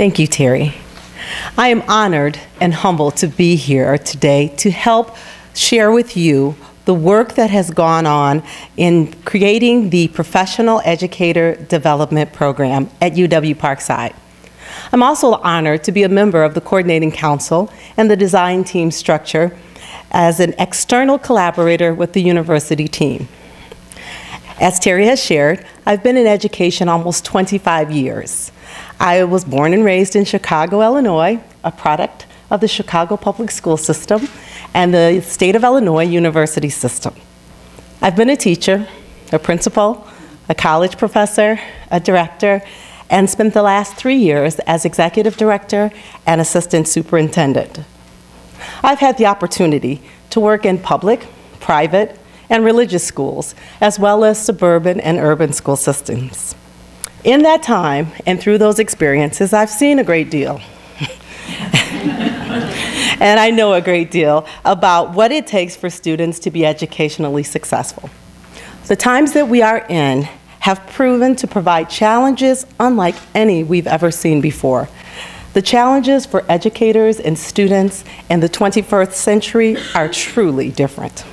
Thank you, Terry. I am honored and humbled to be here today to help share with you the work that has gone on in creating the Professional Educator Development Program at UW-Parkside. I'm also honored to be a member of the Coordinating Council and the design team structure as an external collaborator with the university team. As Terry has shared, I've been in education almost 25 years. I was born and raised in Chicago, Illinois, a product of the Chicago public school system and the state of Illinois university system. I've been a teacher, a principal, a college professor, a director, and spent the last 3 years as executive director and assistant superintendent. I've had the opportunity to work in public, private, and religious schools, as well as suburban and urban school systems. In that time, and through those experiences, I've seen a great deal. And I know a great deal about what it takes for students to be educationally successful. The times that we are in have proven to provide challenges unlike any we've ever seen before. The challenges for educators and students in the 21st century are truly different.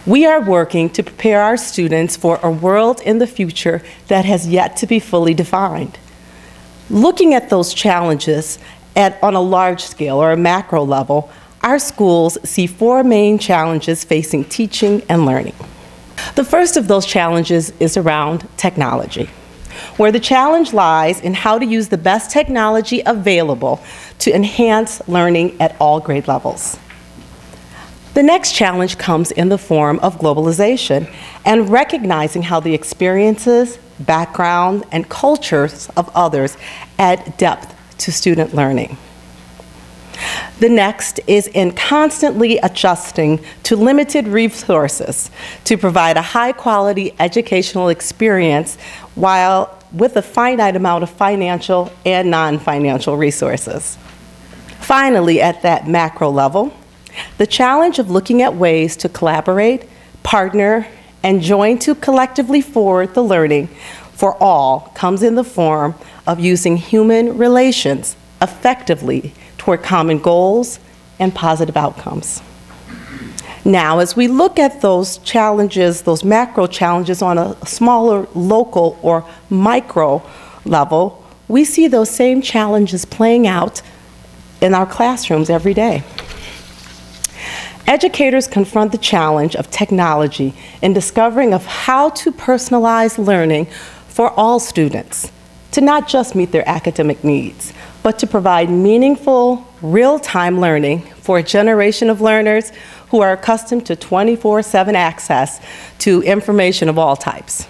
We are working to prepare our students for a world in the future that has yet to be fully defined. Looking at those challenges on a large scale or a macro level, our schools see 4 main challenges facing teaching and learning. The first of those challenges is around technology, where the challenge lies in how to use the best technology available to enhance learning at all grade levels. The next challenge comes in the form of globalization and recognizing how the experiences, background, and cultures of others add depth to student learning. The next is in constantly adjusting to limited resources to provide a high-quality educational experience while with a finite amount of financial and non-financial resources. Finally, at that macro level, the challenge of looking at ways to collaborate, partner, and join to collectively forward the learning for all comes in the form of using human relations effectively toward common goals and positive outcomes. Now, as we look at those challenges, those macro challenges on a smaller local or micro level, we see those same challenges playing out in our classrooms every day. Educators confront the challenge of technology in discovering of how to personalize learning for all students, to not just meet their academic needs, but to provide meaningful, real-time learning for a generation of learners who are accustomed to 24/7 access to information of all types.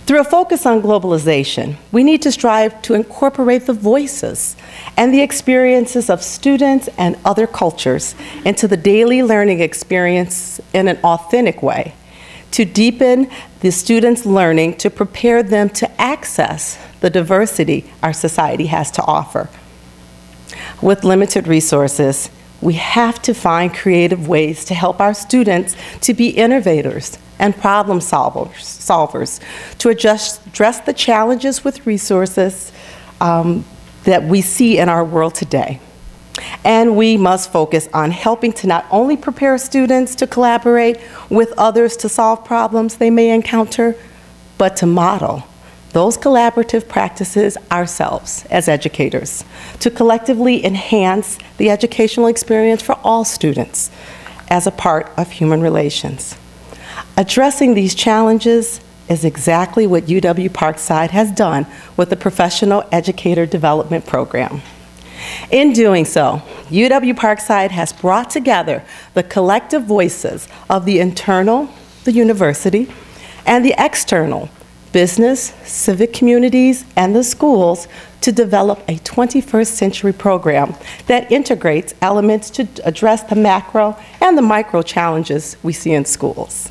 Through a focus on globalization, we need to strive to incorporate the voices and the experiences of students and other cultures into the daily learning experience in an authentic way, to deepen the students' learning to prepare them to access the diversity our society has to offer. With limited resources, we have to find creative ways to help our students to be innovators and problem solvers, to address the challenges with resources that we see in our world today. And we must focus on helping to not only prepare students to collaborate with others to solve problems they may encounter, but to model those collaborative practices ourselves as educators, to collectively enhance the educational experience for all students as a part of human relations. Addressing these challenges is exactly what UW-Parkside has done with the Professional Educator Development Program. In doing so, UW-Parkside has brought together the collective voices of the internal, the university, and the external, business, civic communities, and the schools to develop a 21st century program that integrates elements to address the macro and the micro challenges we see in schools.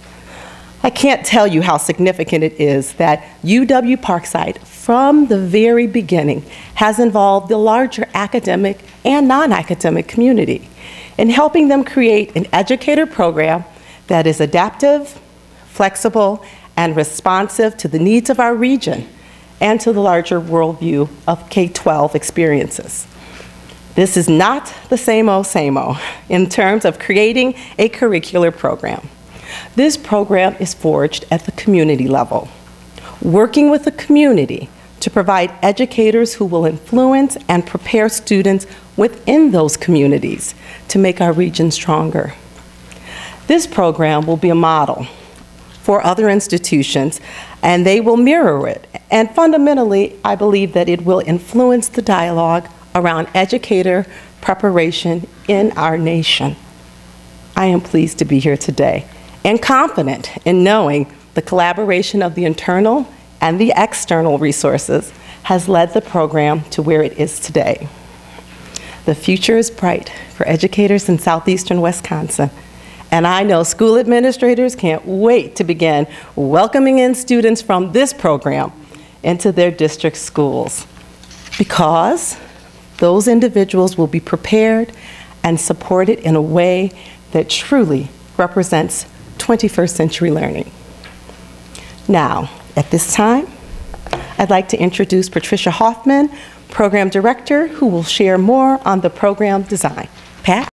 I can't tell you how significant it is that UW-Parkside, from the very beginning, has involved the larger academic and non-academic community in helping them create an educator program that is adaptive, flexible, and responsive to the needs of our region, and to the larger worldview of K-12 experiences. This is not the same old in terms of creating a curricular program. This program is forged at the community level, working with the community to provide educators who will influence and prepare students within those communities to make our region stronger. This program will be a model for other institutions, and they will mirror it. And fundamentally, I believe that it will influence the dialogue around educator preparation in our nation. I am pleased to be here today and confident in knowing the collaboration of the internal and the external resources has led the program to where it is today. The future is bright for educators in southeastern Wisconsin, and I know school administrators can't wait to begin welcoming in students from this program into their district schools, because those individuals will be prepared and supported in a way that truly represents 21st century learning. Now, at this time, I'd like to introduce Patricia Hoffman, Program Director, who will share more on the program design. Pat?